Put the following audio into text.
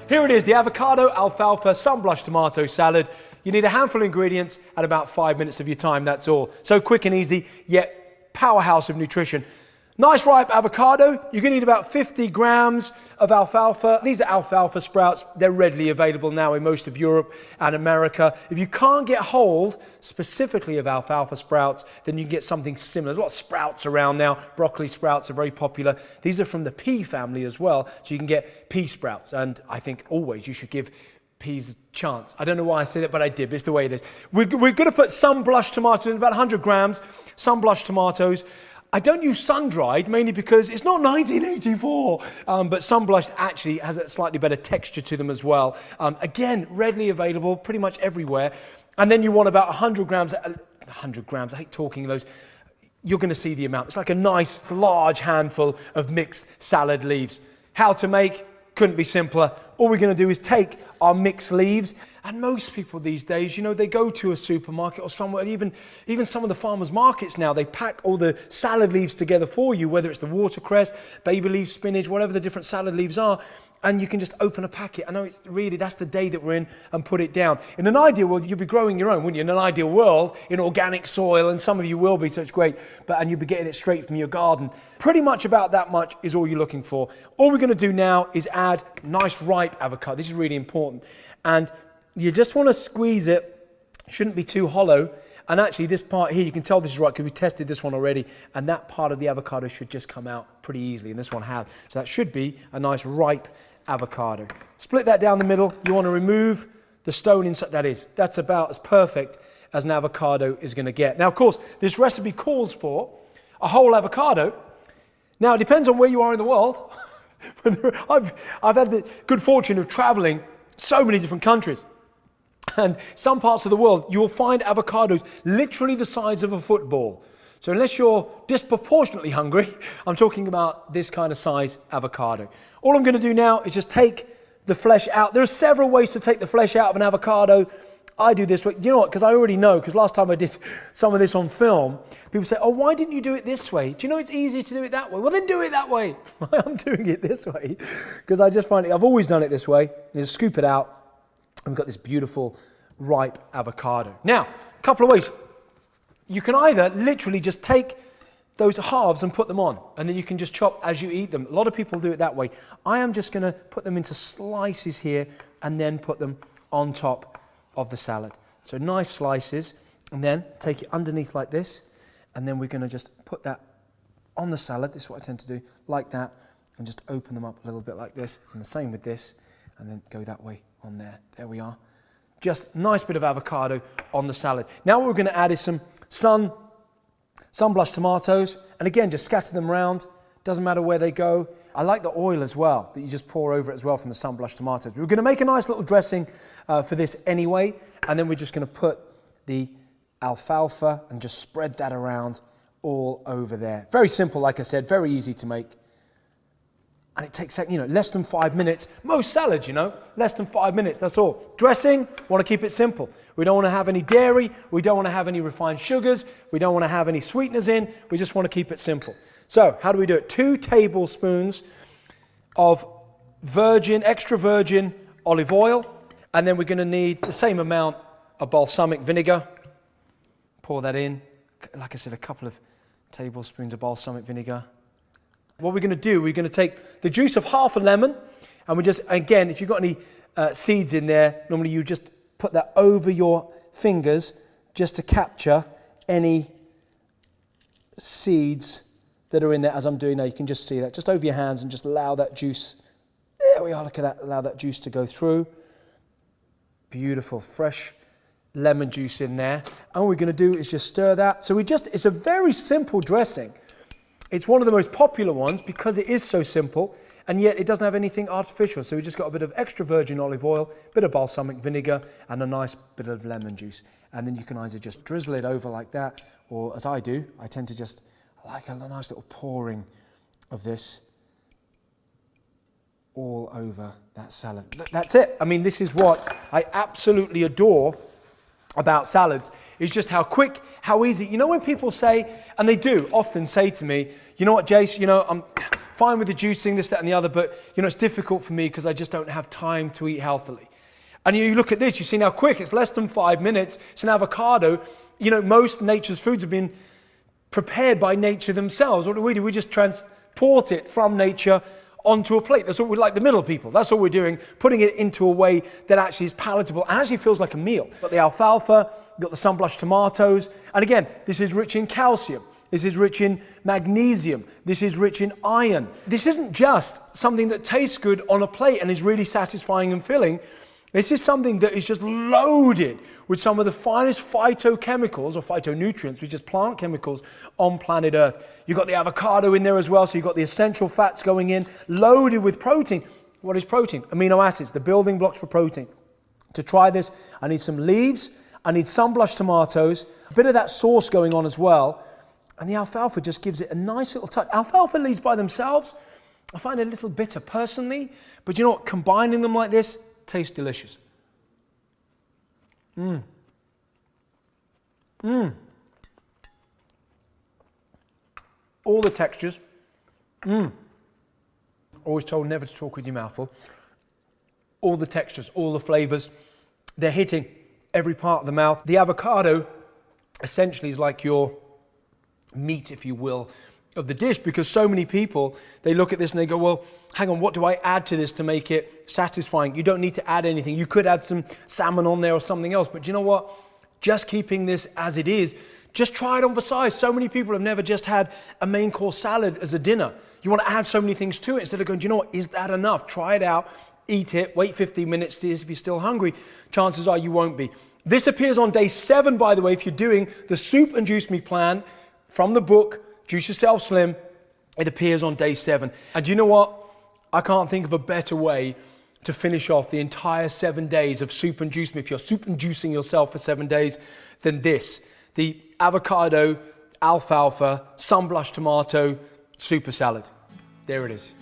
Here it is, the avocado, alfalfa, sunblush tomato salad. You need a handful of ingredients and about 5 minutes of your time, that's all. So quick and easy, yet powerhouse of nutrition. Nice ripe avocado, you're going to need about 50 grams of alfalfa. These are alfalfa sprouts. They're readily available now in most of Europe and America. If you can't get hold specifically of alfalfa sprouts, then you can get something similar. There's a lot of sprouts around now. Broccoli sprouts are very popular. These are from the pea family as well, so you can get pea sprouts. And I think always you should give peas a chance. I don't know why I said it, but I did. It's the way it is. We're going to put sunblush tomatoes in, about 100 grams, sunblush tomatoes. I don't use sun-dried, mainly because it's not 1984, but sun-blushed actually has a slightly better texture to them as well. Again, readily available pretty much everywhere. And then you want about 100 grams, I hate talking those. You're going to see the amount. It's like a nice, large handful of mixed salad leaves. How to make? Couldn't be simpler. All we're going to do is take our mixed leaves, and most people these days, you know, they go to a supermarket or somewhere, even some of the farmers markets now, they pack all the salad leaves together for you, whether it's the watercress, baby leaf, spinach, whatever the different salad leaves are, and you can just open a packet. I know it's really, that's the day that we're in, and put it down. In an ideal world, you'd be growing your own, wouldn't you? In an ideal world, in organic soil, and some of you will be, so it's great, and you'd be getting it straight from your garden. Pretty much about that much is all you're looking for. All we're going to do now is add nice ripe avocado. This is really important. And you just want to squeeze it. Shouldn't be too hollow. And actually this part here, you can tell this is right because we tested this one already, and that part of the avocado should just come out pretty easily, and this one has. So that should be a nice ripe avocado. Split that down the middle. You want to remove the stone inside. That's about as perfect as an avocado is going to get. Now, of course, this recipe calls for a whole avocado. Now, it depends on where you are in the world. I've had the good fortune of traveling so many different countries. And some parts of the world, you will find avocados literally the size of a football. So unless you're disproportionately hungry, I'm talking about this kind of size avocado. All I'm going to do now is just take the flesh out. There are several ways to take the flesh out of an avocado. I do this way. You know what? Because I already know, because last time I did some of this on film, people say, oh, why didn't you do it this way? Do you know it's easier to do it that way? Well, then do it that way. I'm doing it this way because I just find it, I've always done it this way. You just scoop it out. And we've got this beautiful ripe avocado. Now, a couple of ways. You can either literally just take those halves and put them on, and then you can just chop as you eat them. A lot of people do it that way. I am just going to put them into slices here and then put them on top of the salad. So nice slices, and then take it underneath like this, and then we're going to just put that on the salad. This is what I tend to do, like that, and just open them up a little bit like this, and the same with this, and then go that way on there. There we are. Just a nice bit of avocado on the salad. Now what we're going to add is some sunblush tomatoes, and again, just scatter them around. Doesn't matter where they go. I like the oil as well, that you just pour over it as well from the sunblush tomatoes. We're going to make a nice little dressing for this anyway, and then we're just going to put the alfalfa and just spread that around all over there. Very simple, like I said, very easy to make. And it takes, less than 5 minutes. Most salads, less than 5 minutes, that's all. Dressing, want to keep it simple. We don't want to have any dairy. We don't want to have any refined sugars. We don't want to have any sweeteners in. We just want to keep it simple. So, how do we do it? 2 tablespoons of extra virgin olive oil. And then we're going to need the same amount of balsamic vinegar. Pour that in. Like I said, a couple of tablespoons of balsamic vinegar. What we're going to do, we're going to take the juice of half a lemon, and we just, again, if you've got any seeds in there, normally you just put that over your fingers just to capture any seeds that are in there as I'm doing now. You can just see that, just over your hands, and just allow that juice, there we are, look at that, allow that juice to go through. Beautiful, fresh lemon juice in there. And what we're going to do is just stir that. So it's a very simple dressing. It's one of the most popular ones because it is so simple, and yet it doesn't have anything artificial. So we just got a bit of extra virgin olive oil, a bit of balsamic vinegar, and a nice bit of lemon juice. And then you can either just drizzle it over like that, or as I do, I tend to just like a nice little pouring of this all over that salad. That's it. I mean, this is what I absolutely adore about salads, is just how quick, how easy. You know when people say, and they do often say to me, you know what, Jace, fine with the juicing, this, that, and the other, but it's difficult for me because I just don't have time to eat healthily. And you look at this, you see how quick, it's less than 5 minutes. It's an avocado. Most nature's foods have been prepared by nature themselves. What do? We just transport it from nature onto a plate. That's what we like, the middle people. That's what we're doing, putting it into a way that actually is palatable and actually feels like a meal. You've got the alfalfa, you've got the sun-blushed tomatoes. And again, this is rich in calcium. This is rich in magnesium. This is rich in iron. This isn't just something that tastes good on a plate and is really satisfying and filling. This is something that is just loaded with some of the finest phytochemicals or phytonutrients, which is plant chemicals on planet Earth. You've got the avocado in there as well, so you've got the essential fats going in, loaded with protein. What is protein? Amino acids, the building blocks for protein. To try this, I need some leaves, I need sun-blushed tomatoes, a bit of that sauce going on as well, and the alfalfa just gives it a nice little touch. Alfalfa leaves by themselves, I find a little bitter personally, but you know what? Combining them like this tastes delicious. All the textures. Always told never to talk with your mouth full. All the textures, all the flavors, they're hitting every part of the mouth. The avocado essentially is like your meat, if you will, of the dish, because so many people, they look at this and they go, well, hang on, what do I add to this to make it satisfying? You don't need to add anything. You could add some salmon on there or something else, but you know what? Just keeping this as it is, just try it on for size. So many people have never just had a main course salad as a dinner. You want to add so many things to it instead of going, do you know what? Is that enough? Try it out, eat it, wait 15 minutes to see if you're still hungry. Chances are you won't be. This appears on day 7, by the way, if you're doing the Soup and Juice Me plan from the book, Juice Yourself Slim. It appears on day 7. And you know what? I can't think of a better way to finish off the entire 7 days of Soup and Juice Me, if you're soup and juicing yourself for 7 days, than this. The avocado, alfalfa, sun-blushed tomato, super salad. There it is.